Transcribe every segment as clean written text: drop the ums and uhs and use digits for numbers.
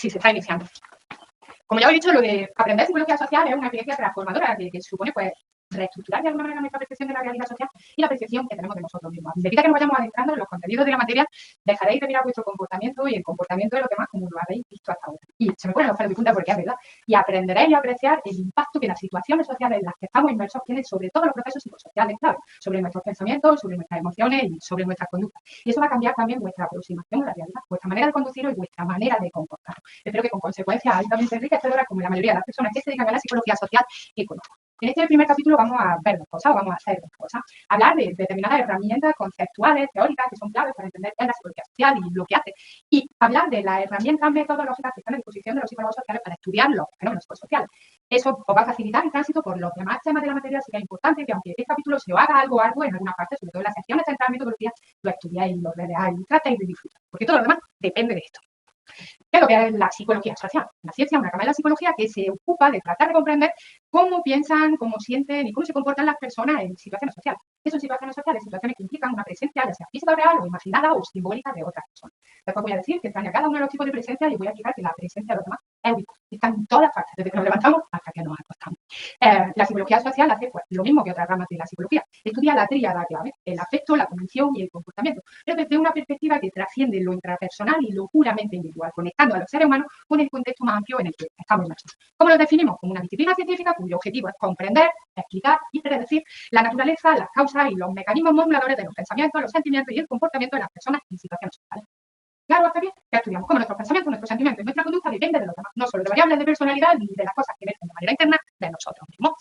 si se está iniciando. Como ya he dicho, lo de aprender psicología social es una experiencia transformadora que supone, pues, reestructurar de alguna manera nuestra percepción de la realidad social y la percepción que tenemos de nosotros mismos. A medida que nos vayamos adentrando en los contenidos de la materia, dejaréis de mirar vuestro comportamiento y el comportamiento de los demás como lo habéis visto hasta ahora. Y se me ponen los pelos de punta porque es verdad. Y aprenderéis a apreciar el impacto que las situaciones sociales en las que estamos inmersos tienen sobre todos los procesos psicosociales clave, sobre nuestros pensamientos, sobre nuestras emociones y sobre nuestras conductas. Y eso va a cambiar también vuestra aproximación a la realidad, vuestra manera de conduciros y vuestra manera de comportaros. Espero que con consecuencias altamente enriquecedoras, como la mayoría de las personas que se dedican a la psicología social que conozco. En este primer capítulo vamos a ver dos cosas, vamos a hacer dos cosas. Hablar de determinadas herramientas conceptuales, teóricas, que son claves para entender qué es la psicología social y lo que hace. Y hablar de las herramientas metodológicas que están a disposición de los psicólogos sociales para estudiar los fenómenos psicosociales. Eso os va a facilitar el tránsito por los demás temas de la materia, así que es importante que aunque este capítulo se os haga algo en alguna parte, sobre todo en las secciones centrales de metodología, lo estudiáis, lo releáis y tratéis de disfrutar, porque todo lo demás depende de esto. ¿Qué es lo que es la psicología social? La ciencia es una rama de la psicología que se ocupa de tratar de comprender cómo piensan, cómo sienten y cómo se comportan las personas en situaciones sociales. ¿Qué son situaciones sociales? Situaciones que implican una presencia, ya sea física o real, o imaginada o simbólica de otras personas. Después voy a decir que extraña cada uno de los tipos de presencia y voy a explicar que la presencia de los demás es ubicuo. Está en todas partes, desde que nos levantamos hasta que nos acostamos. La psicología social hace pues, lo mismo que otras ramas de la psicología. Estudia la tríada clave, el afecto, la convención y el comportamiento, pero desde una perspectiva que trasciende lo intrapersonal y lo puramente individual, conectando a los seres humanos con el contexto más amplio en el que estamos inmersos. ¿Cómo lo definimos? Como una disciplina científica cuyo objetivo es comprender, explicar y predecir la naturaleza, las causas y los mecanismos moduladores de los pensamientos, los sentimientos y el comportamiento de las personas en situaciones sociales. Claro, hasta aquí, que estudiamos cómo nuestros pensamientos, nuestros sentimientos y nuestra conducta dependen de los demás, no solo de variables de personalidad ni de las cosas que emergen de manera interna de nosotros mismos.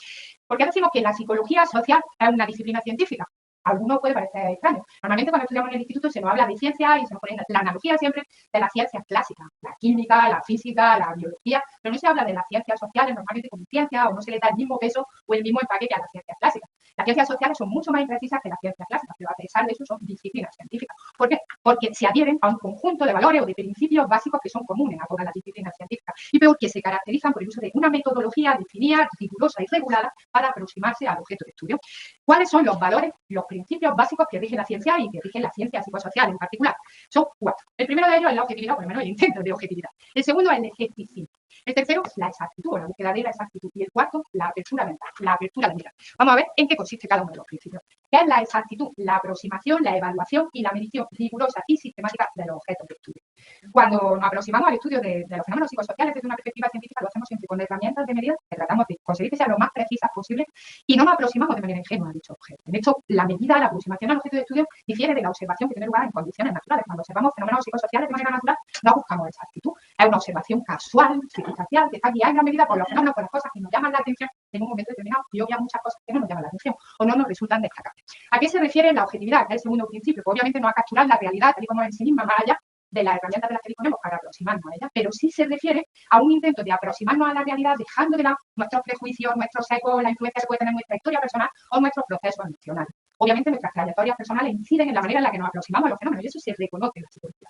¿Por qué decimos que la psicología social es una disciplina científica? A algunos puede parecer extraño. Normalmente cuando estudiamos en el instituto se nos habla de ciencia y se nos pone la analogía siempre de las ciencias clásicas, la química, la física, la biología, pero no se habla de las ciencias sociales normalmente como ciencia o no se le da el mismo peso o el mismo empaque que a las ciencias clásicas. Las ciencias sociales son mucho más imprecisas que las ciencias clásicas, pero a pesar de eso son disciplinas científicas. ¿Por qué? Porque se adhieren a un conjunto de valores o de principios básicos que son comunes a todas las disciplinas científicas y peor que se caracterizan por el uso de una metodología definida, rigurosa y regulada para aproximarse al objeto de estudio. ¿Cuáles son los valores, los principios básicos que rigen la ciencia y que rigen la ciencia psicosocial en particular? Son 4. El primero de ellos es la objetividad, por lo menos el intento de objetividad. El segundo es el escepticismo. El tercero es la exactitud, la búsqueda de la exactitud. Y el cuarto, la apertura mental, la apertura de mirar. Vamos a ver en qué consiste cada uno de los principios. ¿Qué es la exactitud? La aproximación, la evaluación y la medición rigurosa y sistemática de los objetos de estudio. Cuando nos aproximamos al estudio de los fenómenos psicosociales desde una perspectiva científica, lo hacemos siempre con herramientas de medida que tratamos de conseguir que sean lo más precisas posible y no nos aproximamos de manera ingenua a dicho objeto. De hecho, la medida, la aproximación al objeto de estudio difiere de la observación que tiene lugar en condiciones naturales. Cuando observamos fenómenos psicosociales de manera natural, no buscamos exactitud. Es una observación casual, circunstancial, que está guiada en gran medida por los fenómenos, por las cosas que nos llaman la atención en un momento determinado y obviamente muchas cosas que no nos llaman la atención o no nos resultan destacables. ¿A qué se refiere la objetividad? Que es el segundo principio, que obviamente no a capturar la realidad tal y como es en sí misma, más allá de las herramientas de las que disponemos para aproximarnos a ella, pero sí se refiere a un intento de aproximarnos a la realidad dejando de lado nuestros prejuicios, nuestros sesgos, la influencia que puede tener nuestra historia personal o nuestros procesos emocionales. Obviamente nuestras trayectorias personales inciden en la manera en la que nos aproximamos a los fenómenos y eso se reconoce en la psicología.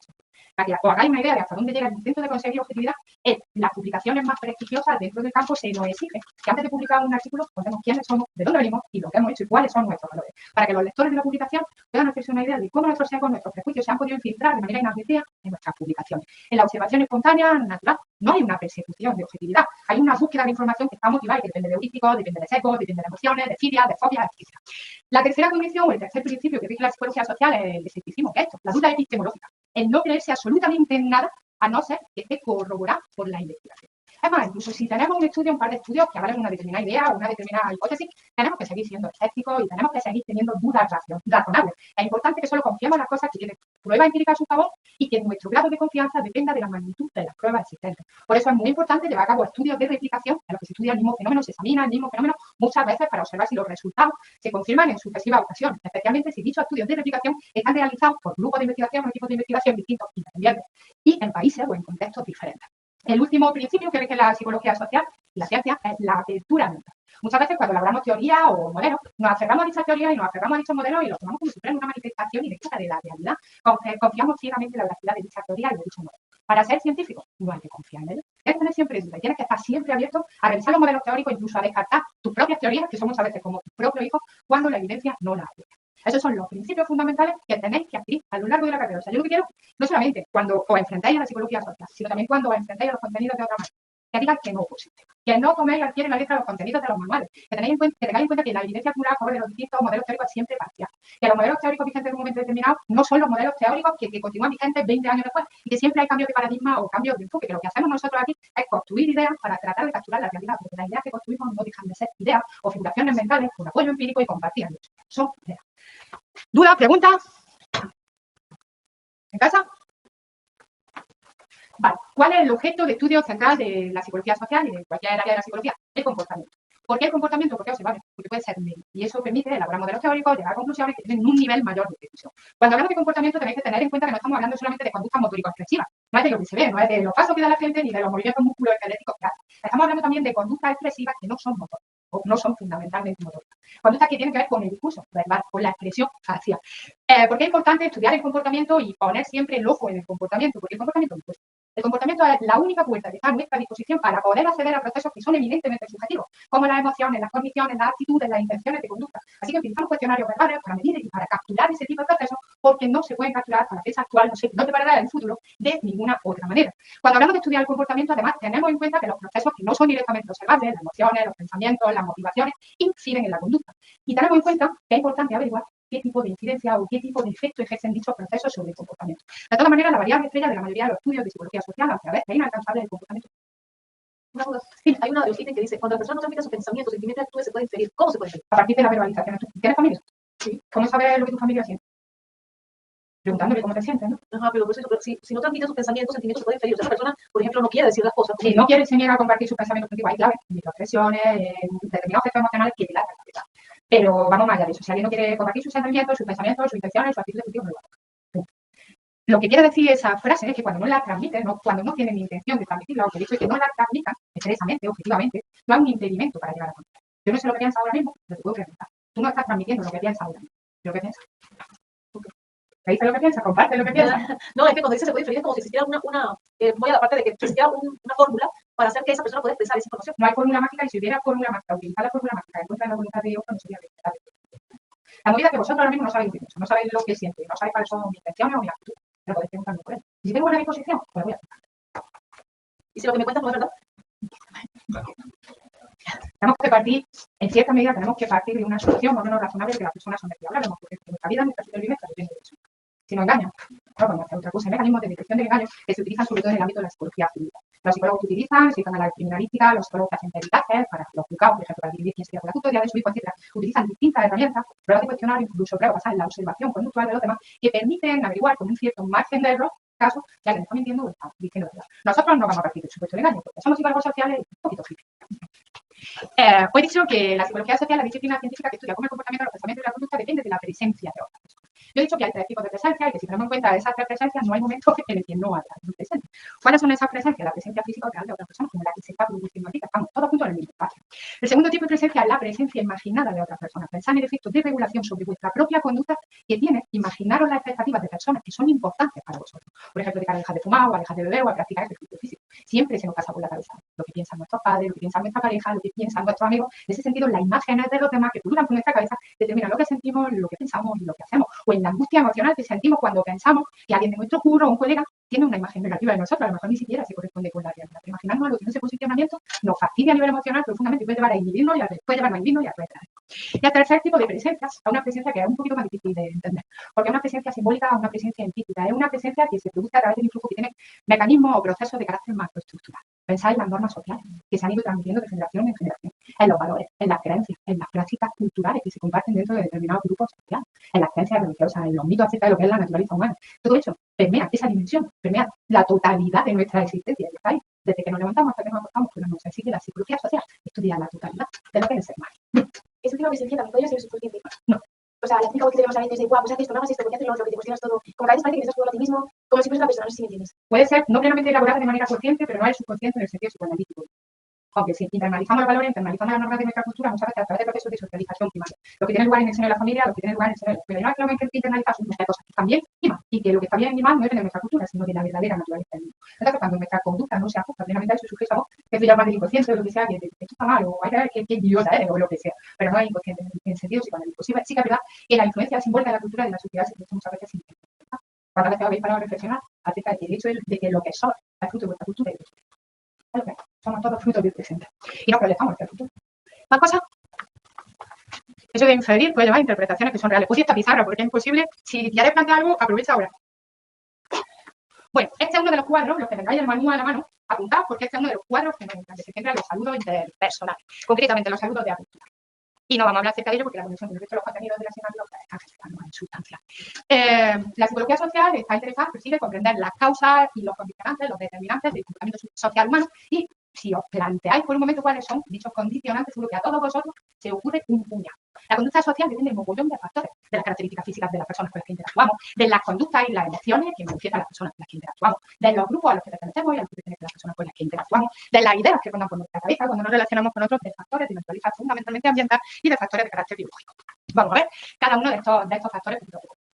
Para que os hagáis una idea de hasta dónde llega el intento de conseguir objetividad, las publicaciones más prestigiosas dentro del campo se nos exige que antes de publicar un artículo contemos quiénes somos, de dónde venimos y lo que hemos hecho y cuáles son nuestros valores, para que los lectores de la publicación puedan hacerse una idea de cómo nuestros sesgos, nuestros prejuicios se han podido infiltrar de manera inadvertida en nuestras publicaciones. En la observación espontánea, natural, no hay una persecución de objetividad, hay una búsqueda de información que está motivada y que depende de heurísticos, depende de sesgos, depende de emociones, de filias, de fobias, etc. La tercera condición o el tercer principio que rige la psicología social es el escepticismo, que es esto, la duda epistemológica, el no creerse absolutamente en nada a no ser que esté corroborado por la investigación. Es más, incluso si tenemos un estudio, un par de estudios que avalen una determinada idea o una determinada hipótesis, tenemos que seguir siendo escépticos y tenemos que seguir teniendo dudas razonables. Es importante que solo confiemos en las cosas que tienen pruebas empíricas a su favor y que nuestro grado de confianza dependa de la magnitud de las pruebas existentes. Por eso es muy importante llevar a cabo estudios de replicación en los que se estudia el mismo fenómeno, se examina el mismo fenómeno muchas veces para observar si los resultados se confirman en sucesivas ocasiones, especialmente si dichos estudios de replicación están realizados por grupos de investigación o equipos de investigación distintos independientes y en países o en contextos diferentes. El último principio que rige la psicología social y la ciencia es la apertura mental. Muchas veces cuando elaboramos teoría o modelos, nos aferramos a dichas teorías y nos aferramos a dichos modelos y los tomamos como si fueran una manifestación directa de la realidad. Confiamos ciegamente en la veracidad de dichas teorías y de dichos modelos. Para ser científico, no hay que confiar en ellos. Tienes que tener siempre duda y tienes que estar siempre abierto a revisar los modelos teóricos, incluso a descartar tus propias teorías, que son muchas veces como tus propios hijos, cuando la evidencia no la apoya. Esos son los principios fundamentales que tenéis que adquirir a lo largo de la carrera. O sea, yo lo que quiero, no solamente cuando os enfrentáis a la psicología social, sino también cuando os enfrentáis a los contenidos de otra manera, que digáis que no posible, que no toméis al pie de la letra los contenidos de los manuales, que tengáis en cuenta que la evidencia acumulada de los distintos modelos teóricos es siempre parcial, que los modelos teóricos vigentes en un momento determinado no son los modelos teóricos que continúan vigentes 20 años después y que siempre hay cambios de paradigma o cambios de enfoque, que lo que hacemos nosotros aquí es construir ideas para tratar de capturar la realidad, porque las ideas que construimos no dejan de ser ideas o figuraciones mentales con apoyo empírico y compartidas. Son ideas. ¿Dudas? ¿Preguntas? ¿En casa? Vale. ¿Cuál es el objeto de estudio central de la psicología social y de cualquier área de la psicología? El comportamiento. ¿Por qué el comportamiento? Porque observable, porque puede ser medio. Y eso permite elaborar modelos teóricos, llegar a conclusiones que tienen un nivel mayor de precisión. Cuando hablamos de comportamiento tenéis que tener en cuenta que no estamos hablando solamente de conductas motórico-expresivas. No es de lo que se ve, no es de los pasos que da la gente ni de los movimientos musculoesqueléticos. Estamos hablando también de conductas expresivas que no son motóricas o no son fundamentalmente motóricas. Conductas que tienen que ver con el discurso verbal, con la expresión facial. ¿Por qué es importante estudiar el comportamiento y poner siempre el ojo en el comportamiento? Porque el comportamiento es el comportamiento es la única puerta que está a nuestra disposición para poder acceder a procesos que son evidentemente subjetivos, como las emociones, las cogniciones, las actitudes, las intenciones de conducta. Así que utilizamos cuestionarios verbales para medir y para capturar ese tipo de procesos, porque no se pueden capturar a la fecha actual, no te parará en el futuro, de ninguna otra manera. Cuando hablamos de estudiar el comportamiento, además, tenemos en cuenta que los procesos que no son directamente observables, las emociones, los pensamientos, las motivaciones, inciden en la conducta. Y tenemos en cuenta que es importante averiguar qué tipo de incidencia o qué tipo de efecto ejercen dichos procesos sobre el comportamiento. De todas maneras, la variable estrella de la mayoría de los estudios de psicología social, aunque a veces es inalcanzable el comportamiento. Una duda. Sí, hay una de los ítems que dice, cuando la persona no transmite sus pensamientos, sentimientos y actitudes, se puede inferir. ¿Cómo se puede inferir? A partir de la verbalización. ¿Tienes familia? Sí. ¿Cómo sabes lo que tu familia siente? Preguntándole cómo te sientes, ¿no? Ajá, pero si no transmite sus pensamientos, sentimientos, se puede inferir. O sea, esa persona, por ejemplo, no quiere decir las cosas. Si no quiere enseñar a compartir sus pensamientos contigo, hay claves, microexpresiones, determinados efectos emocionales que dilatan la verdad. Pero vamos más allá de eso. Si alguien no quiere compartir sus sentimientos, sus pensamientos, sus intenciones, sus actitudes contigo, no lo va. Lo que quiere decir esa frase es que cuando no la transmite, cuando no tienen intención de transmitirla, o que el hecho de que no la transmitan expresamente, objetivamente, no hay un impedimento para llegar a conocer. Yo no sé lo que piensas ahora mismo, pero te puedo preguntar. Tú no estás transmitiendo lo que piensas ahora mismo. ¿Lo que piensas? ¿Te dice lo que piensas? Comparte lo que piensas. No, es que cuando dice se puede inferir es como si existiera muy aparte de que existiera una fórmula para hacer que esa persona pueda expresar esa información. No hay fórmula mágica y si hubiera fórmula mágica, utilizar la fórmula mágica en contra de la voluntad de Dios, no sería respetable. La movida que vosotros ahora mismo no sabéis lo que pienso, no sabéis lo que siento, no sabéis cuáles son mis intenciones o mis actitudes. Pero podéis preguntarme por él. Y si tengo buena disposición, pues voy a preguntar. ¿Y si lo que me cuentas no es verdad? Tenemos que partir, en cierta medida, tenemos que partir de una solución más o menos razonable que las personas son de que hablamos, porque nuestra vida, nuestra supervivencia depende de eso. Si nos engañan, no vamos a hacer otra cosa. Hay mecanismos de detección del engaño que se utilizan sobre todo en el ámbito de la psicología clínica. Los psicólogos utilizan, se utilizan la criminalística, los psicólogos que hacen peritajes para los juzgados, por ejemplo, para dividir quién sería por la tutoría de su hijo, etc. Utilizan distintas herramientas, pruebas de cuestionario, incluso pruebas basadas en la observación conductual de los demás, que permiten averiguar con un cierto margen de error caso que alguien está mintiendo o está diciendo verdad. Nosotros no vamos a partir del supuesto de engaño, porque somos psicólogos sociales y un poquito frikis. Os he dicho que la psicología social, la disciplina científica que estudia cómo el comportamiento, los pensamientos y la conducta depende de la presencia de otras personas. Yo he dicho que hay tres tipos de presencia y que si tenemos en cuenta esas tres presencias no hay momento en el que no haya presencia. ¿Cuáles son esas presencias? La presencia física real de otras personas, como la que se está produciendo aquí, estamos todos juntos en el mismo espacio. El segundo tipo de presencia es la presencia imaginada de otras personas. Pensad en el efecto de regulación sobre vuestra propia conducta que tiene imaginaros las expectativas de personas que son importantes para vosotros. Por ejemplo, de que a dejar de fumar o a dejar de beber o a practicar ejercicio físico. Siempre se nos pasa por la cabeza lo que piensan nuestros padres, lo que piensan nuestra pareja, lo que piensan nuestros amigos. En ese sentido, las imágenes de los demás que pululan por nuestra cabeza determinan lo que sentimos, lo que pensamos y lo que hacemos. O en la angustia emocional que sentimos cuando pensamos que alguien de nuestro curro o un colega tiene una imagen negativa de nosotros, a lo mejor ni siquiera se corresponde con la realidad. Imaginarnos algo que no ese posicionamiento nos fastidia a nivel emocional profundamente y puede llevar a inhibirnos y a retraernos. Y al tercer tipo de presencias, a una presencia que es un poquito más difícil de entender, porque es una presencia simbólica o una presencia empírica, es una presencia que se produce a través de un flujo que tiene mecanismos o procesos de carácter macroestructural. Pensáis en las normas sociales que se han ido transmitiendo de generación en generación, en los valores, en las creencias, en las prácticas culturales que se comparten dentro de determinados grupos sociales, en las creencias religiosas, en los mitos acerca de lo que es la naturaleza humana. Todo eso permea esa dimensión, permea la totalidad de nuestra existencia. Desde que nos levantamos hasta que nos acostamos, pues nos enseña la psicología social, estudia la totalidad de lo que es el ser humano. Esa última presencia también podría ser subconsciente. No. O sea, la típica voz que tenemos a veces de, guau, pues haces esto, no hagas esto, porque haces lo otro, que te cuestionas todo. Como que a veces parece que estás jugando a ti mismo, como si fueres una persona, no sé si me entiendes. Puede ser no plenamente elaborada de manera consciente, pero no es subconsciente en el sentido psicoanalítico. Aunque si internalizamos los valores, internalizamos las normas de nuestra cultura, muchas veces a través de procesos de socialización primaria. Lo que tiene lugar en el seno de la familia, lo que tiene lugar en el seno de la escuela. Y no es que lo que hay que internalizar son muchas cosas que están bien y mal. Y que lo que está bien y mal no es de nuestra cultura, sino de la verdadera naturaleza del mundo. Entonces, cuando nuestra conducta no se ajusta plenamente a eso, sujeto que se llama del inconsciente o lo que sea, que esto está mal, o hay que ver qué idiota eres, o lo que sea. Pero no es inconsciente en sentido psicoanalítico. Sí que es verdad que la influencia simbólica de la cultura de la sociedad se produce muchas veces sin intentar. ¿Cuántas veces habéis parado a reflexionar acerca de que el hecho de que lo que sois es fruto de vuestra cultura y de vuestra cultura? Somos todos frutos del presente. Y no proyectamos hacia el futuro. ¿Más cosas? Eso de inferir puede llevar a interpretaciones que son reales. Puse esta pizarra porque es imposible. Si quieres plantear algo, aprovecha ahora. Bueno, este es uno de los cuadros, los que tengáis el manual a la mano, apuntad porque este es uno de los cuadros que se centra en los saludos interpersonales, concretamente los saludos de apertura. Y no vamos a hablar acerca de ello porque la conexión con respecto a los contenidos de la asignatura está generando en sustancia. La psicología social está interesada, persigue comprender las causas y los condicionantes, los determinantes del comportamiento social humano y si os planteáis por un momento cuáles son dichos condicionantes, seguro que a todos vosotros se ocurre un puñado. La conducta social depende de un mogollón de factores, de las características físicas de las personas con las que interactuamos, de las conductas y las emociones que manifiestan las personas con las que interactuamos, de los grupos a los que pertenecemos y a los que pertenecen las personas con las que interactuamos, de las ideas que rondan por nuestra cabeza cuando nos relacionamos con otros, de factores de naturaleza fundamentalmente ambiental y de factores de carácter biológico. Vamos a ver cada uno de estos factores.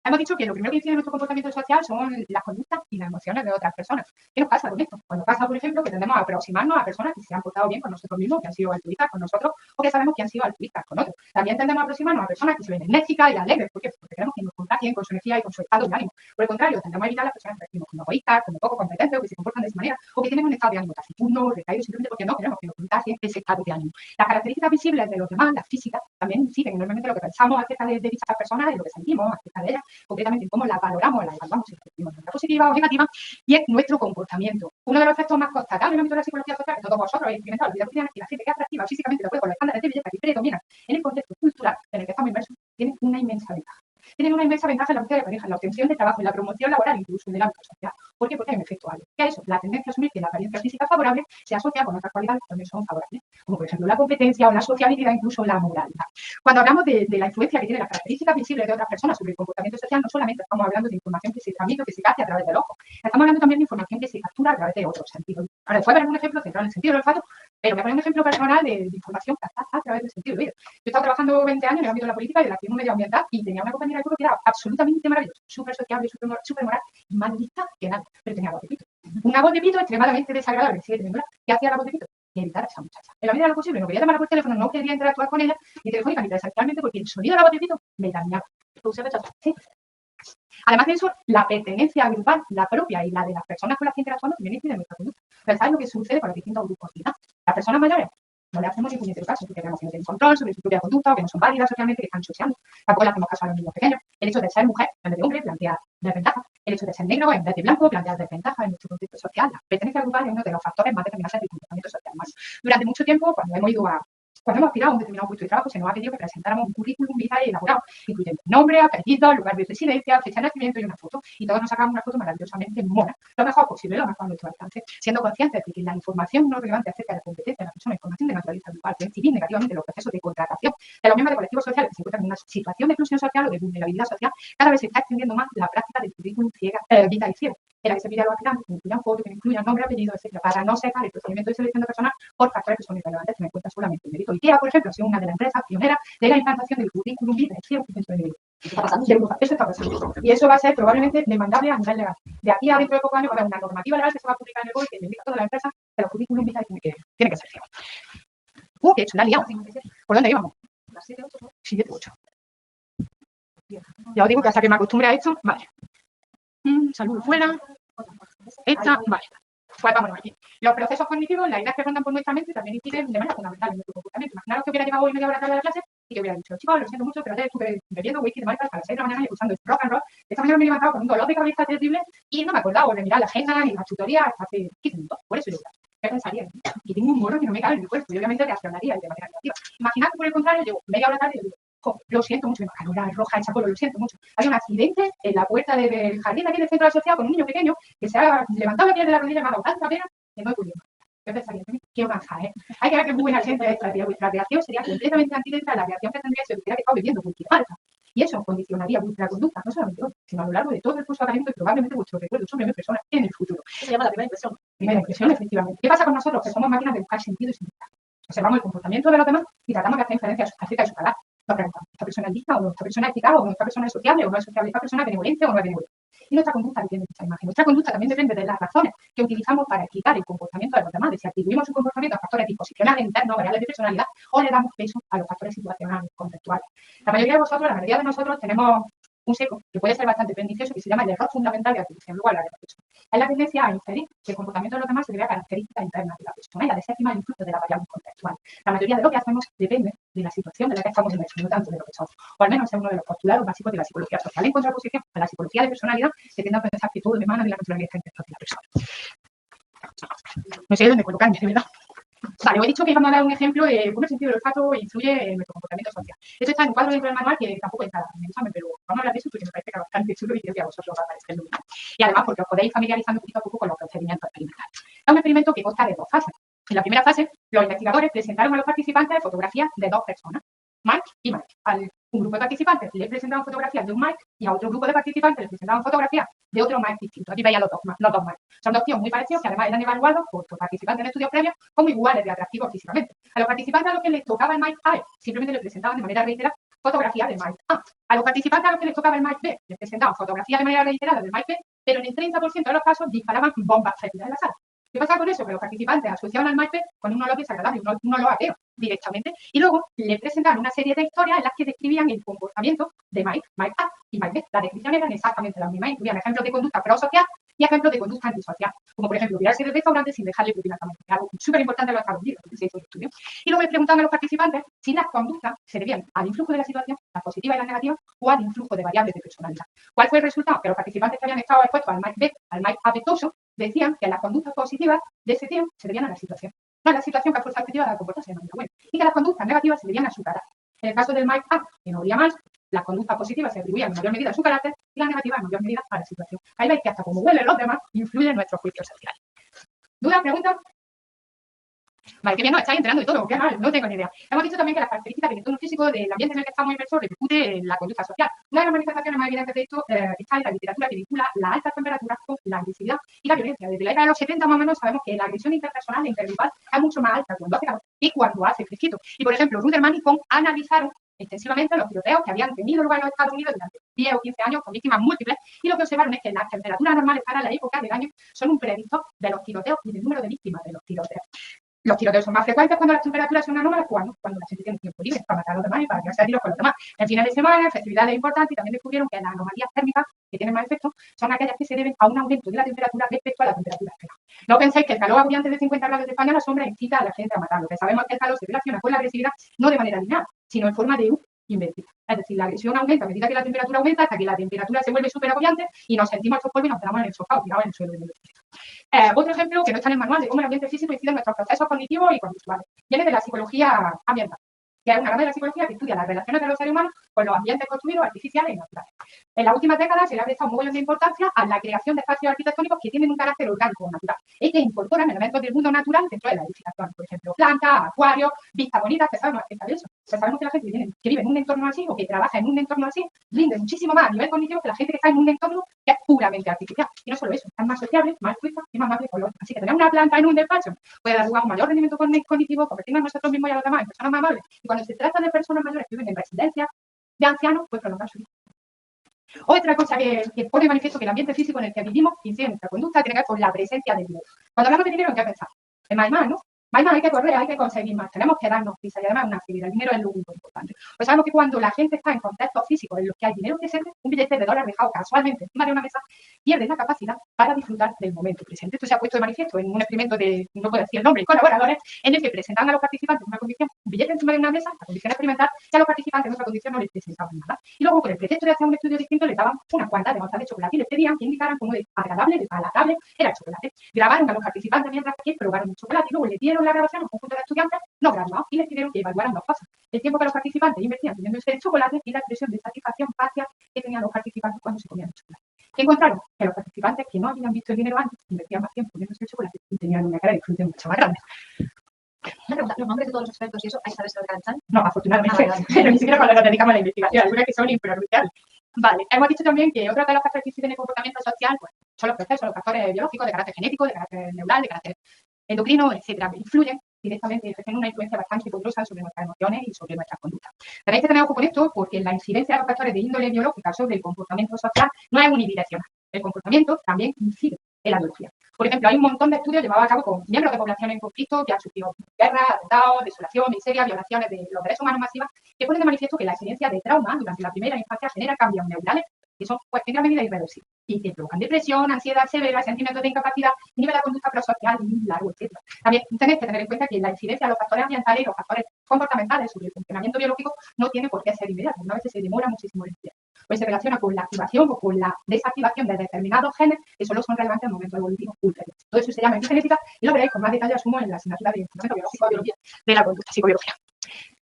Hemos dicho que lo primero que incide en nuestro comportamiento social son las conductas y las emociones de otras personas. ¿Qué nos pasa con esto? Cuando pasa, por ejemplo, que tendemos a aproximarnos a personas que se han portado bien con nosotros mismos, que han sido altruistas con nosotros o que sabemos que han sido altruistas con otros. También tendemos a aproximarnos a personas que se ven enérgicas y alegres. ¿Por qué? Porque queremos que nos contagien con su energía y con su estado de ánimo. Por el contrario, tendemos a evitar a las personas que percibimos como egoístas, como poco competentes o que se comportan de esa manera o que tienen un estado de ánimo taciturno, recaído, simplemente porque no queremos que nos contagien ese estado de ánimo. Las características visibles de los demás, las físicas, también inciden enormemente lo que pensamos acerca de dichas personas y lo que sentimos acerca de ellas, concretamente en cómo la valoramos, la evaluamos si la percibimos de manera positiva o negativa, y es nuestro comportamiento. Uno de los efectos más constatables en el ámbito de la psicología social, que todos vosotros habéis experimentado en la vida cotidiana, es que la gente que es atractiva físicamente de acuerdo con los estándares de belleza que predominan en el contexto cultural en el que estamos inmersos, tiene una inmensa ventaja. Tienen una inmensa ventaja en la búsqueda de pareja, en la obtención de trabajo, en la promoción laboral, incluso en el ámbito social. ¿Por qué? Porque hay un efecto halo. ¿Qué es eso? La tendencia a asumir que la apariencia física favorable se asocia con otras cualidades que también son favorables, como por ejemplo la competencia o la sociabilidad, incluso la moralidad. Cuando hablamos de la influencia que tienen las características visibles de otras personas sobre el comportamiento social, no solamente estamos hablando de información que se transmite, que se capta a través del ojo, estamos hablando también de información que se captura a través de otros sentidos. Ahora, después veremos un ejemplo centrado en el sentido del olfato, pero voy a poner un ejemplo personal de información captada a través del sentido del oído. Yo he estado trabajando 20 años en el ámbito de la política y de la acción medioambiental y tenía una compañera de grupo que era absolutamente maravillosa, súper sociable, súper moral y más lista que nada, pero tenía voz de pito. Una voz de pito extremadamente desagradable, sigue teniéndola. ¿Qué hacía la voz de pito? Y evitar a esa muchacha. En la medida de lo posible, no quería llamarla por teléfono, no quería interactuar con ella, ni telefónica ni presencialmente, porque el sonido de la voz de pito me dañaba. Sí. Además de eso, la pertenencia grupal, la propia y la de las personas con las que interactuamos, también incide en nuestra conducta. Pero ¿sabes lo que sucede con los distintos grupos de edad? Las personas mayores no le hacemos ni puñetero caso, porque creemos que no tienen control sobre su propia conducta o que no son válidas socialmente, que están chocheando. Tampoco le hacemos caso a los niños pequeños. El hecho de ser mujer en vez de hombre plantea desventaja. El hecho de ser negro en vez de blanco plantea desventaja en nuestro contexto social. La pertenencia grupal es uno de los factores más determinantes del comportamiento social humano. Durante mucho tiempo, cuando hemos aspirado a un determinado puesto de trabajo, se nos ha pedido que presentáramos un currículum vitae elaborado, incluyendo nombre, apellido, lugar de residencia, fecha de nacimiento y una foto. Y todos nos sacamos una foto maravillosamente mona, lo mejor posible, lo mejor a nuestro alcance, siendo conscientes de que la información no relevante acerca de la competencia de la persona, información de naturaleza grupal, puede incidir negativamente en los procesos de contratación de los miembros de colectivos sociales que se encuentran en una situación de exclusión social o de vulnerabilidad social. Cada vez se está extendiendo más la práctica del currículum vitae ciego, en la que se pide a los aspirantes que incluyan fotos, que incluyan nombre, apellido, etcétera, para no secar el procedimiento de selección de personas por factores que son irrelevantes, que me cuenta solamente el mérito. IKEA, por ejemplo, ha sido una de las empresas pioneras de la implantación del currículum vitae ciego dentro de Eso está pasando. Y eso va a ser probablemente demandable a nivel legal. De aquí a dentro de pocos años va a haber una normativa legal que se va a publicar en el BOE que le indica a todas las empresas que los currículum vitae tiene que ser ciego. ¿Qué he hecho? La he liado. ¿Por dónde íbamos? 7, 8. Ya os digo que hasta que me acostumbre a esto, vale. Salud fuera. Esta, vale. Pues vámonos aquí. Los procesos cognitivos, las ideas que rondan por nuestra mente, también inciden de manera fundamental en nuestro comportamiento. Imaginaros que hubiera llevado hoy media hora tarde a la clase y que hubiera dicho, chicos, lo siento mucho, pero ayer estuve bebiendo whisky de marcas a las 6 de la mañana y escuchando rock and roll. Esta mañana me he levantado con un dolor de cabeza terrible y no me acordaba de mirar la agenda ni las tutorías hasta hace 15 minutos. Por eso yo ¿qué pensaría? Y tengo un morro que no me cabe en el cuerpo y obviamente reaccionaría de manera negativa. Imaginad que por el contrario llevo media hora tarde y digo, lo siento mucho, me va a roja esa polo, lo siento mucho. Hay un accidente en la puerta del jardín aquí del centro de la sociedad con un niño pequeño que se ha levantado la piel de la rodilla y me ha dado tanta pena que no he podido. ¿Qué pensaría? Qué baja, ¿eh? Hay que ver qué buena gente es esta tía. Vuestra reacción sería completamente antítesis a la reacción que tendría si hubiera estado viviendo cualquier falta. Y eso condicionaría vuestra conducta, no solamente hoy, sino a lo largo de todo el curso académico y probablemente vuestros recuerdos sobre mi persona en el futuro. Eso se llama la primera impresión. Primera impresión, efectivamente. ¿Qué pasa con nosotros? Que somos máquinas de buscar sentido y significado. Observamos el comportamiento de los demás y tratamos de hacer inferencias acerca de su carácter. Nos preguntamos, ¿esta persona es lista o no? ¿Esta persona es eficaz o no? ¿Esta persona es sociable o no es sociable? ¿Esta persona es benevolente o no es benevolente? Y nuestra conducta depende de esta imagen. Nuestra conducta también depende de las razones que utilizamos para explicar el comportamiento de los demás, de si atribuimos su comportamiento a factores disposicionales internos, variables de personalidad, o le damos peso a los factores situacionales, contextuales. La mayoría de vosotros, la mayoría de nosotros, tenemos un seco que puede ser bastante pernicioso, que se llama el error fundamental de atribución. Luego hablaremos de eso. Es la tendencia a inferir que el comportamiento de los demás se debe a características internas de la persona y a desestimar el influjo de la variable contextual. La mayoría de lo que hacemos depende de la situación en la que estamos inmersos, no tanto de lo que somos. O al menos es uno de los postulados básicos de la psicología social, en contraposición a la psicología de personalidad, que tiende a pensar que todo emana de la naturaleza interna de la persona. No sé dónde colocarme, de verdad. Vale, os he dicho que íbamos a dar un ejemplo de cómo el sentido del olfato influye en nuestro comportamiento social. Esto está en un cuadro dentro del manual que tampoco está en el examen, pero vamos a hablar de eso porque me parece que es bastante chulo y creo que a vosotros os va a parecer lo mismo. Y además porque os podéis familiarizando poquito a poco con los procedimientos experimentales. Es un experimento que consta de dos fases. En la primera fase, los investigadores presentaron a los participantes fotografías de dos personas, Mike y Mike. A un grupo de participantes les presentaban fotografías de un Mike y a otro grupo de participantes les presentaban fotografías de otro Mike distinto. Aquí veis a los dos Mike. Son dos tíos muy parecidos que además eran evaluados por participantes en estudios previos como iguales de atractivos físicamente. A los participantes a los que les tocaba el Mike A, simplemente les presentaban de manera reiterada fotografías del Mike A. A los participantes a los que les tocaba el Mike B, les presentaban fotografías de manera reiterada del Mike B, pero en el 30% de los casos disparaban bombas fétidas en la sala. ¿Qué pasa con eso? Que los participantes asociaban al Mike B con un olor desagradable, un olor ateo directamente, y luego le presentaron una serie de historias en las que describían el comportamiento de Mike A y Mike B. Las descripciones eran exactamente las mismas, incluían ejemplos de conducta prosocial y ejemplos de conducta antisocial, como por ejemplo tirarse del restaurante sin dejarle propina al que es algo súper importante en los Estados Unidos, porque se hizo un estudio. Y luego les preguntaban a los participantes si las conductas se debían al influjo de la situación, las positivas y las negativas, o al influjo de variables de personalidad. ¿Cuál fue el resultado? Que los participantes que habían estado expuestos al Mike B, al Mike apetoso, decían que las conductas positivas de ese tío se debían a la situación. No a la situación que a fuerza activa de comportarse de manera buena. Y que las conductas negativas se debían a su carácter. En el caso del Mike A, que no olía mal, las conductas positivas se atribuían en mayor medida a su carácter y las negativas en mayor medida a la situación. Ahí veis que hasta como huelen los demás influye en nuestros juicios sociales. ¿Dudas, preguntas? Vale, qué bien, no, estáis enterando de todo, qué mal, no tengo ni idea. Hemos dicho también que las características del entorno físico del ambiente en el que estamos inmersos repercute en la conducta social. Una de las manifestaciones más evidentes de esto está en la literatura que vincula las altas temperaturas con la agresividad y la violencia. Desde la época de los 70 más o menos sabemos que la agresión interpersonal e intergrupal es mucho más alta cuando hace calor que cuando hace fresquito. Y por ejemplo, Ruderman y Fong analizaron extensivamente los tiroteos que habían tenido lugar en los Estados Unidos durante 10 o 15 años con víctimas múltiples y lo que observaron es que las temperaturas normales para la época del año son un predictor de los tiroteos y del número de víctimas de los tiroteos. Los tiroteos son más frecuentes cuando las temperaturas son anómalas, cuando la gente tiene tiempo libre para matar a los demás y para quedarse a tiros con los demás. En fines de semana, en festividades importantes, y también descubrieron que las anomalías térmicas que tienen más efecto son aquellas que se deben a un aumento de la temperatura respecto a la temperatura externa. No penséis que el calor agobiante de 50 grados de España a la sombra incita a la gente a matar. Lo que sabemos es que el calor se relaciona con la agresividad no de manera lineal, sino en forma de U invertida. Es decir, la agresión aumenta a medida que la temperatura aumenta hasta que la temperatura se vuelve súper agobiante y nos sentimos estos polvos y nos quedamos en el sofá o tirados en el suelo. Otro ejemplo que no está en el manual de cómo el ambiente físico incide en nuestros procesos cognitivos y conductuales. Viene de la psicología ambiental, que es una rama de la psicología que estudia las relaciones de los seres humanos con los ambientes construidos, artificiales y naturales. En las últimas décadas se le ha prestado un mogollón de importancia a la creación de espacios arquitectónicos que tienen un carácter orgánico o natural y que incorporan elementos del mundo natural dentro de la edificación. Por ejemplo, plantas, acuarios, vistas bonitas, que sabemos acerca de eso. Pues sabemos que la gente que vive en un entorno así o que trabaja en un entorno así rinde muchísimo más a nivel cognitivo que la gente que está en un entorno que es puramente artificial. Y no solo eso, es más sociable, más altruista y más amable con los otros. Así que tener una planta en un despacho puede dar lugar a un mayor rendimiento cognitivo, convertirnos a nosotros mismos y a los demás en personas más amables. Y cuando se trata de personas mayores que viven en residencias de ancianos, pues prolongar su vida. Otra cosa que pone de manifiesto que el ambiente físico en el que vivimos incide en nuestra conducta tiene que ver con la presencia del dinero. Cuando hablamos de dinero, ¿en qué pensamos? En más, ¿no? Más, hay que correr, hay que conseguir más, tenemos que darnos prisa y además una actividad. El dinero es lo único importante. Pues sabemos que cuando la gente está en contextos físicos en los que hay dinero presente, un billete de dólar dejado casualmente encima de una mesa pierde la capacidad para disfrutar del momento presente. Esto se ha puesto de manifiesto en un experimento de, no puedo decir el nombre, colaboradores, en el que presentaban a los participantes en una condición, un billete encima de una mesa, la condición experimental, y a los participantes en otra condición no les presentaban nada. Y luego, por el pretexto de hacer un estudio distinto, les daban unas cuantas de onzas de chocolate y les pedían que indicaran cómo de agradable, de palatable era el chocolate. Grabaron a los participantes mientras que probaron el chocolate y luego le dieron la grabación a un conjunto de estudiantes no graduados y les pidieron que evaluaran dos cosas: el tiempo que los participantes invertían comiéndose el chocolate y la expresión de satisfacción facial que tenían los participantes cuando se comían el chocolate. ¿Qué encontraron? Que los participantes que no habían visto el dinero antes invertían más tiempo comiéndose el chocolate y tenían una cara de disfrute mucho más grande. Una pregunta, ¿los nombres de todos los expertos y eso, ahí sabes lo que cantan? No, afortunadamente, pero ni siquiera cuando nos dedicamos a la investigación, algunas que son impronunciables. Vale, hemos dicho también que otra de las características del comportamiento social, pues, son los procesos, los factores biológicos de carácter genético, de carácter neural, de carácter endocrino, etcétera, que influyen directamente y ejercen una influencia bastante poderosa sobre nuestras emociones y sobre nuestras conductas. Tenéis que tener ojo con esto porque la incidencia de los factores de índole biológica sobre el comportamiento social no es unidireccional. El comportamiento también incide en la biología. Por ejemplo, hay un montón de estudios llevados a cabo con miembros de poblaciones en conflicto que han sufrido guerras, atentados, desolación, miseria, violaciones de los derechos humanos masivas, que ponen de manifiesto que la incidencia de trauma durante la primera infancia genera cambios neurales que son, pues, en gran medida irreversibles y que provocan depresión, ansiedad severa, sentimientos de incapacidad, nivel de conducta prosocial y largo, etc. También tenéis que tener en cuenta que la incidencia de los factores ambientales y los factores comportamentales sobre el funcionamiento biológico no tiene por qué ser inmediato. A veces se demora muchísimo el tiempo. Pues se relaciona con la activación o con la desactivación de determinados genes que solo son relevantes al momento evolutivo ulterior. Todo eso se llama epigenética y lo veréis con más detalle, asumo, en la asignatura de fundamento biológico biología de la conducta, psicobiología.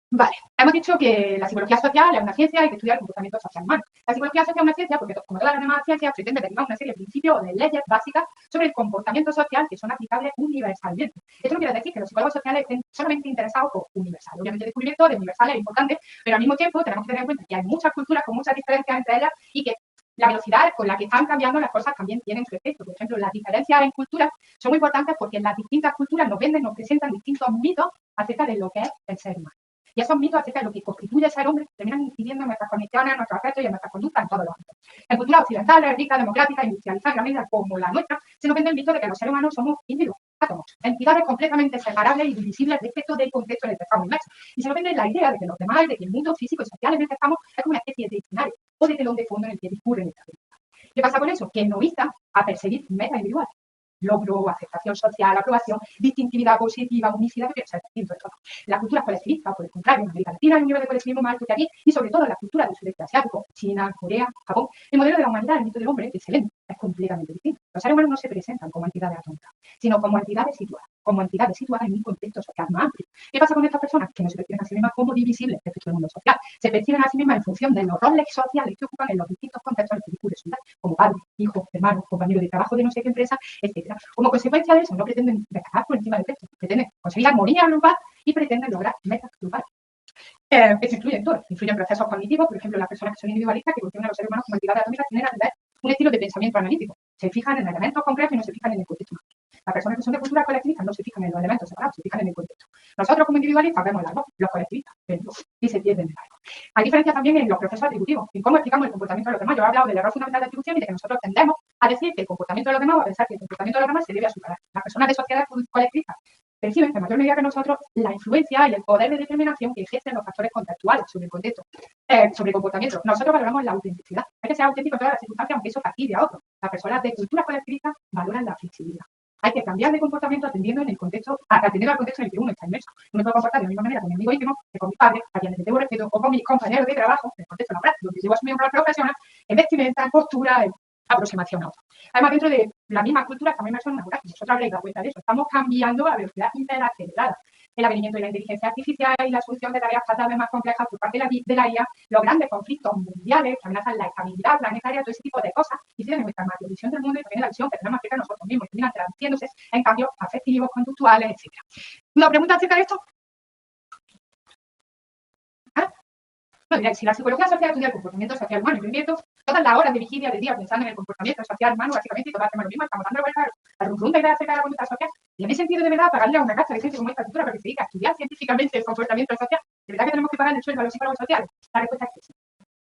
Vale, hemos dicho que la psicología social es una ciencia, hay que estudiar el comportamiento social humano. La psicología social es una ciencia porque, como todas las demás ciencias, pretende derivar una serie de principios o de leyes básicas sobre el comportamiento social que son aplicables universalmente. Esto no quiere decir que los psicólogos sociales estén solamente interesados por universal. Obviamente el descubrimiento de universal es importante, pero al mismo tiempo tenemos que tener en cuenta que hay muchas culturas con muchas diferencias entre ellas y que la velocidad con la que están cambiando las cosas también tienen su efecto. Por ejemplo, las diferencias en culturas son muy importantes porque en las distintas culturas nos venden, nos presentan distintos mitos acerca de lo que es el ser humano. Y esos mitos acerca de lo que constituye ser hombre terminan incidiendo en nuestras condiciones, en nuestros afectos y en nuestra conducta en todos los ámbitos. En culturas occidentales, ricas, democráticas, industrializadas, en gran medida como la nuestra, se nos vende el mito de que los seres humanos somos individuos, átomos, entidades completamente separables y divisibles respecto del contexto en el que estamos inmersos. Y se nos vende la idea de que los demás, de que el mundo físico y social en el que estamos es como una especie de escenario o de telón de fondo en el que discurre nuestra vida. ¿Qué pasa con eso? Que nos insta a perseguir metas individuales. Logro, aceptación social, aprobación, distintividad positiva, unicidad, que quiere ser distinto de todo. Las culturas colectivistas, por el contrario, en América Latina hay un nivel de colectivismo más alto que aquí, y sobre todo en las culturas del sudeste asiático, China, Corea, Japón, el modelo de la humanidad, el mito del hombre, excelente, es completamente distinto. Los seres humanos no se presentan como entidades atómicas, sino como entidades situadas en un contexto social más amplio. ¿Qué pasa con estas personas? Que no se perciben a sí mismas como divisibles respecto al mundo social. Se perciben a sí mismas en función de los roles sociales que ocupan en los distintos contextos en los que discurre su vida, como padre, hijo, hermano, compañero de trabajo de no sé qué empresa, etc. Como consecuencia de eso, no pretenden destacar por encima del resto, pretenden conseguir armonía global y pretenden lograr metas globales. Esto influye en todo, influye en procesos cognitivos, por ejemplo, las personas que son individualistas, que conciben a los seres humanos como entidades atómicas, tienen a tener un estilo de pensamiento analítico, se fijan en elementos concretos y no se fijan en el contexto. Las personas que son de cultura colectivista no se fijan en los elementos separados, se fijan en el contexto. Nosotros como individualistas vemos las dos, los colectivistas ven dos y se pierden de algo. Hay diferencias también en los procesos atributivos, en cómo explicamos el comportamiento de los demás. Yo he hablado del error fundamental de atribución y de que nosotros tendemos a decir que el comportamiento de los demás o a pensar que el comportamiento de los demás se debe a superar. Las personas de sociedades colectivistas perciben en mayor medida que nosotros la influencia y el poder de determinación que ejercen los factores contextuales sobre el contexto, sobre el comportamiento. Nosotros valoramos la autenticidad. Hay que ser auténtico en todas las circunstancias, aunque eso fastidie a otros. Las personas de culturas colectivistas valoran la flexibilidad. Hay que cambiar de comportamiento atendiendo al contexto en el que uno está inmerso. No me puedo comportar de la misma manera con mi amigo íntimo que con mi padre, a quienes le debo respeto, o con mis compañeros de trabajo, en el contexto laboral, donde debo asumir un rol profesional, en vestimenta, en postura, en aproximación a otro. Además, dentro de la misma cultura estamos inmersos en una vorágine. Vosotros habréis dado cuenta de eso. Estamos cambiando a velocidad hiperacelerada. El advenimiento de la inteligencia artificial y la solución de tareas cada vez más complejas por parte de la IA, los grandes conflictos mundiales que amenazan la estabilidad planetaria, todo ese tipo de cosas, inciden en nuestra visión del mundo y también en la visión que tenemos acerca de nosotros mismos y terminan traduciéndose en cambios afectivos, conductuales, etc. ¿Una pregunta acerca de esto? No, mira, si la psicología social estudia el comportamiento social humano, yo invierto todas las horas de vigilia del día pensando en el comportamiento social humano, básicamente, y todas hacemos lo mismo, estamos dando vueltas al rum de ideas acerca de la conducta social. Y en ese sentido, de verdad, pagarle a una casta de gente como esta cultura para que se dedica a estudiar científicamente el comportamiento social, ¿de verdad que tenemos que pagar el sueldo a los psicólogos sociales? La respuesta es que sí.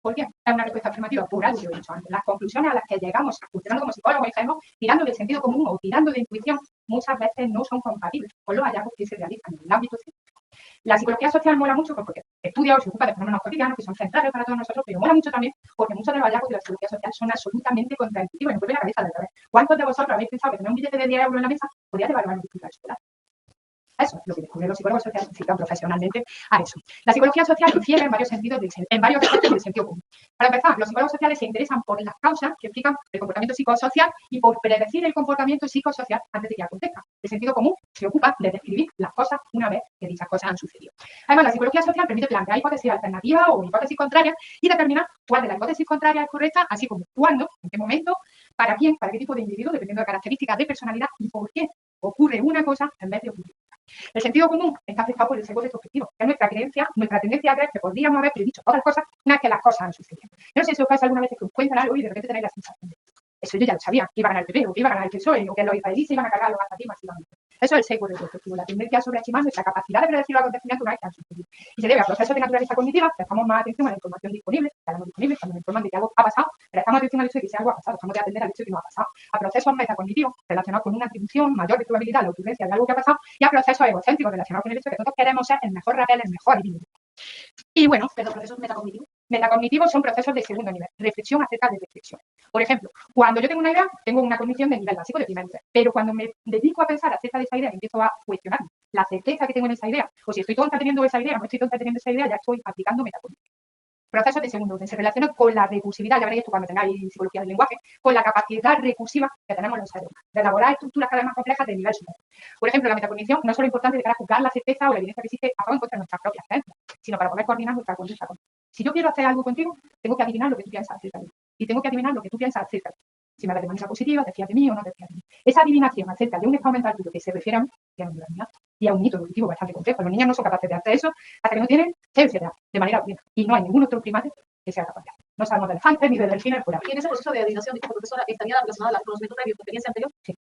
¿Por qué? Es una respuesta afirmativa por algo que he dicho antes. Las conclusiones a las que llegamos funcionando como psicólogos y sabemos, tirando del sentido común o tirando de intuición, muchas veces no son compatibles con los hallazgos que se realizan en el ámbito científico. La psicología social mola mucho porque estudia o se ocupa de fenómenos cotidianos que son centrales para todos nosotros, pero mola mucho también porque muchos de los hallazgos de la psicología social son absolutamente contraintuitivos y nos vuelven la cabeza del revés. ¿Cuántos de vosotros habéis pensado que tener un billete de 10 euros en la mesa podría llevar a una multiplicar escolar? Eso es lo que descubrieron los psicólogos sociales, se dedican profesionalmente a eso. La psicología social infiere en varios sentidos, en varios aspectos del sentido común. Para empezar, los psicólogos sociales se interesan por las causas que explican el comportamiento psicosocial y por predecir el comportamiento psicosocial antes de que acontezca. El sentido común se ocupa de describir las cosas una vez que dichas cosas han sucedido. Además, la psicología social permite plantear hipótesis alternativas o hipótesis contrarias y determinar cuál de las hipótesis contrarias es correcta, así como cuándo, en qué momento, para quién, para qué tipo de individuo, dependiendo de características de personalidad y por qué ocurre una cosa en vez de ocurrir. El sentido común está afectado por el sesgo retrospectivo, que es nuestra creencia, nuestra tendencia a creer que podríamos haber predicho otras cosas una vez que las cosas han sucedido. Yo no sé si os pasa alguna vez que os cuentan algo y de repente tenéis la sensación de Eso yo ya lo sabía, que iba a ganar el PP, o que iba a ganar el PSOE, o que los israelíes iban a cargar los ataques masivamente. Eso es el sesgo retrospectivo, la tendencia a sobreestimar nuestra capacidad de predecir los acontecimientos una vez que han sucedido. Y se debe a procesos de naturaleza cognitiva, prestamos más atención a la información disponible, que hablamos disponible, cuando nos informan de que algo ha pasado, prestamos atención al hecho de que si algo ha pasado, dejamos de atender al hecho de que no ha pasado. A procesos metacognitivos, relacionados con una atribución mayor de probabilidad a la ocurrencia de algo que ha pasado, y a procesos egocéntricos, relacionados con el hecho de que todos queremos ser el mejor rapel, el mejor adivino. Y bueno, Pero procesos metacognitivos. metacognitivos son procesos de segundo nivel, reflexión acerca de reflexión. Por ejemplo, cuando yo tengo una idea, tengo una cognición de nivel básico de primer nivel, pero cuando me dedico a pensar acerca de esa idea y empiezo a cuestionar la certeza que tengo en esa idea, o si estoy tonta teniendo esa idea, no estoy tonta teniendo esa idea, ya estoy aplicando metacognición. Procesos de segundo orden se relacionan con la recursividad, ya veréis esto cuando tengáis psicología del lenguaje, con la capacidad recursiva que tenemos los seres humanos, de elaborar estructuras cada vez más complejas de nivel superior. Por ejemplo, la metacognición no es solo importante de cara a juzgar la certeza o la evidencia que existe a favor en contra de nuestras propias creencias, sino para poder coordinar nuestra conducta. Si yo quiero hacer algo contigo, tengo que adivinar lo que tú piensas acerca de mí. Y tengo que adivinar lo que tú piensas acerca de mí. Si me ves de manera positiva, te fías de mí o no te fías de mí. Esa adivinación acerca de un estado mental tuyo que se refiere a mí, tiene un gran y a un hito evolutivo bastante complejo. Los niños no son capaces de hacer eso hasta que no tienen TCA de manera plena. Y no hay ningún otro primate que sea capaz de hacerlo. No sabemos de elefantes ni de delfines por ahí. Y en ese proceso de adivinación, dijo profesora, estaría relacionada al conocimiento previo, tu experiencia anterior. Sí.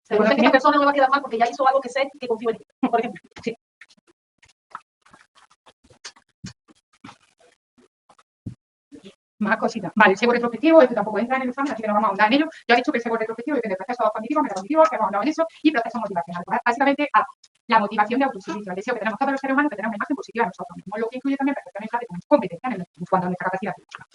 Pero no sé que esta persona no me va a quedar mal porque ya hizo algo que sé que confío en él, por ejemplo. Sí. Más cositas. Vale, el sesgo retrospectivo, esto tampoco entra en el examen, así que no vamos a ahondar en ello. Yo he dicho que el sesgo retrospectivo depende de procesos cognitivos, metacognitivos, que hemos hablado en eso, y procesos motivacionales. Básicamente, la motivación de autosuficiencia, el deseo que tenemos todos los seres humanos de tener una imagen positiva de nosotros mismos, lo que incluye también percepciones de competencia en cuanto a nuestra capacidad física.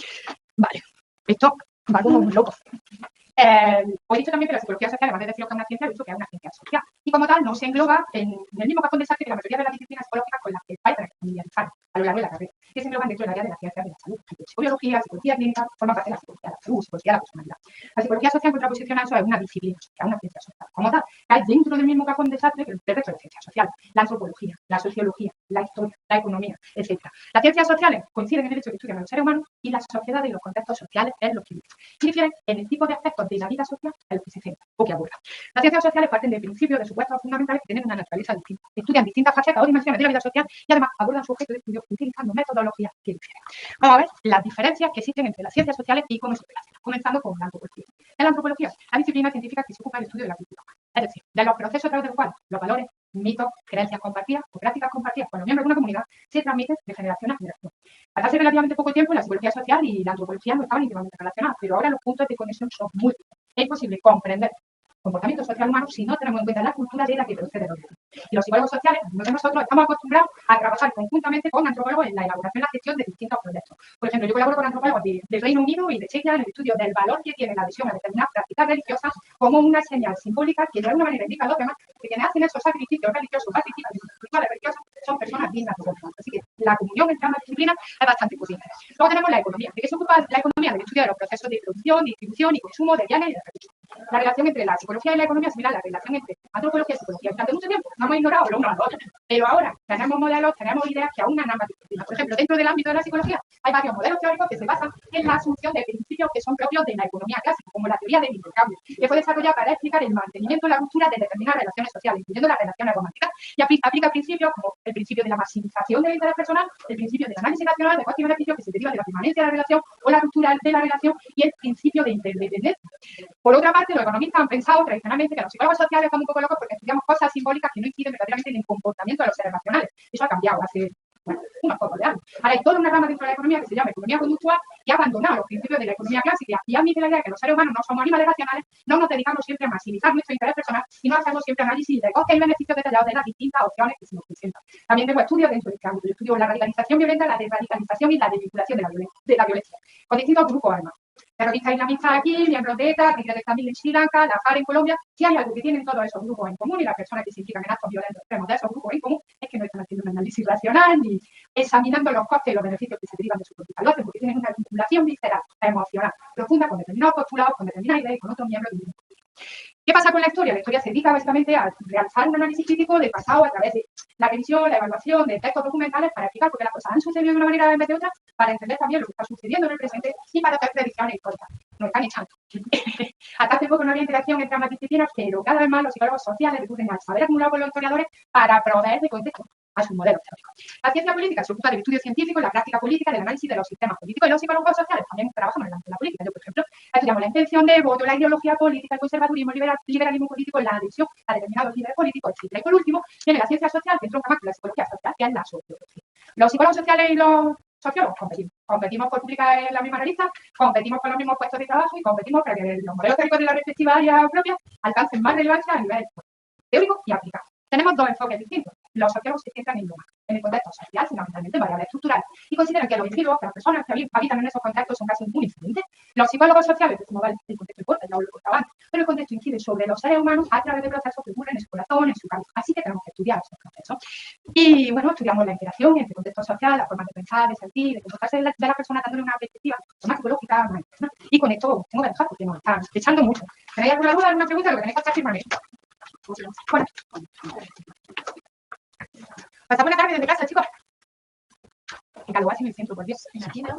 Vale, esto va como un loco. Os he dicho también que la psicología social, además de decir que es una ciencia, he dicho que es una ciencia social. Y como tal, no se engloba en el mismo cajón de desastre que la mayoría de las disciplinas psicológicas con las que vais a familiarizar a lo largo de la carrera, que se engloban dentro del área de la ciencia de la salud. Psicología, psicología clínica, forma parte de la psicología de la salud, psicología de la personalidad. La psicología social, en contraposición a eso, es una disciplina social, una ciencia social. Como tal, cae dentro del mismo cajón de desastre que el resto de ciencias sociales. La antropología, la sociología, la historia, la economía, etc. Las ciencias sociales coinciden en el hecho de que estudian a los seres humanos y las sociedades y los contextos sociales es lo que viven. Y difieren en el tipo de aspectos de la vida social en los que se centran o que abordan. Las ciencias sociales parten de principios, de supuestos fundamentales que tienen una naturaleza distinta. Estudian distintas facetas o dimensiones de la vida social y además abordan su objeto de estudio utilizando metodologías que difieren. Vamos a ver las diferencias que existen entre las ciencias sociales y cómo se relacionan, comenzando con la antropología. En la antropología, la disciplina científica que se ocupa del estudio de la cultura humana, es decir, de los procesos a través de los cuales los valores, mitos, creencias compartidas o prácticas compartidas con los miembros de una comunidad se transmiten de generación a generación. Hasta hace relativamente poco tiempo, la psicología social y la antropología no estaban íntimamente relacionadas, pero ahora los puntos de conexión son múltiples. Es imposible comprender el comportamiento social humano si no tenemos en cuenta la cultura de la que procede el origen. Y los psicólogos sociales, nosotros estamos acostumbrados a trabajar conjuntamente con antropólogos en la elaboración y la gestión de distintos proyectos. Por ejemplo, yo colaboro con antropólogos del Reino Unido y de Chequia en el estudio del valor que tiene la adhesión a determinadas prácticas religiosas como una señal simbólica que de alguna manera indica a los demás que quienes hacen esos sacrificios religiosos, participan en rituales religiosos, son personas dignas de confianza. Así que la comunión entre ambas disciplinas es bastante posible. Luego tenemos la economía. ¿De qué se ocupa la economía? Del estudio de los procesos de producción, distribución y consumo de bienes y de recursos. La relación entre la psicología y la economía es similar a la relación entre antropología y psicología. Durante mucho tiempo no hemos ignorado lo uno a lo otro, pero ahora tenemos modelos, tenemos ideas que aunan ambas disciplinas. Por ejemplo, dentro del ámbito de la psicología hay varios modelos teóricos que se basan en la asunción de principios que son propios de la economía clásica, como la teoría del intercambio, que fue desarrollada para explicar el mantenimiento de la ruptura de determinadas relaciones sociales, incluyendo las relaciones románticas, y aplica principios como el principio de la maximización del interés personal, el principio del análisis racional de coste y beneficio que se deriva de la permanencia de la relación o la ruptura de la relación y el principio de interdependencia. Por otra parte, los economistas han pensado tradicionalmente que los psicólogos sociales están un poco locos porque estudiamos cosas simbólicas que no inciden verdaderamente en el comportamiento de los seres racionales. Eso ha cambiado hace unos pocos de años. Ahora hay toda una rama dentro de la economía que se llama economía conductual y ha abandonado los principios de la economía clásica y admite la idea de que los seres humanos no somos animales racionales, no nos dedicamos siempre a maximizar nuestro interés personal y no hacemos siempre análisis de costes y beneficios detallados de las distintas opciones que se nos presentan. También tengo estudios dentro de este ámbito. Yo estudio la radicalización violenta, la desradicalización y la desvinculación de la violencia, con distintos grupos además. Terroristas islamistas aquí, miembros de ETA, que de Tamil en Sri Lanka, la FARC en Colombia. Si hay algo que tienen todos esos grupos en común y las personas que se implican en actos violentos extremos de esos grupos en común, es que no están haciendo un análisis racional ni examinando los costes y los beneficios que se derivan de su conducta. Lo hacen porque tienen una vinculación visceral, emocional, profunda con determinados postulados, con determinadas ideas y con otros miembros del grupo. ¿Qué pasa con la historia? La historia se dedica básicamente a realizar un análisis crítico del pasado a través de la revisión, la evaluación de textos documentales para explicar por qué las cosas han sucedido de una manera en vez de otra, para entender también lo que está sucediendo en el presente y para hacer predicciones históricas. Nos están echando. Hasta hace poco no había interacción entre ambas disciplinas, pero cada vez más los psicólogos sociales recurren al saber acumulado por los historiadores para proveer de contexto a sus modelos teóricos. La ciencia política se ocupa del estudio científico, la práctica política, del análisis de los sistemas políticos, y los psicólogos sociales también trabajamos en el ámbito de la política. Yo, por ejemplo, estudiamos la intención de voto, la ideología política, el conservadurismo, el liberalismo político, la adhesión a determinados líderes políticos, etc. Y por último, viene la ciencia social, que entronca más con la psicología social, que es la sociología. Los psicólogos sociales y los sociólogos competimos por publicar en la misma revista, competimos con los mismos puestos de trabajo y competimos para que los modelos teóricos de la respectiva área propia alcancen más relevancia a nivel teórico y aplicado. Tenemos dos enfoques distintos. Los sociólogos se centran en el contexto social, fundamentalmente en variables estructurales, y consideran que los individuos, que las personas que habitan en esos contextos son casi muy diferentes. Los psicólogos sociales, que como el contexto importa, ya os lo contaba antes, pero el contexto incide sobre los seres humanos a través de procesos que ocurren en su corazón, en su cabeza. Así que tenemos que estudiar esos procesos. Y bueno, estudiamos la interacción entre contexto social, la forma de pensar, de sentir, de comportarse de la persona, dándole una perspectiva más psicológica, más interna. Y con esto tengo que dejar porque nos están echando mucho. ¿Tenéis alguna duda, alguna pregunta? Lo que tenéis que hacer es firmarme. Bueno. Pasad buena tarde desde casa, chicos. En Calhuasi, en el centro, por Dios. Aquí me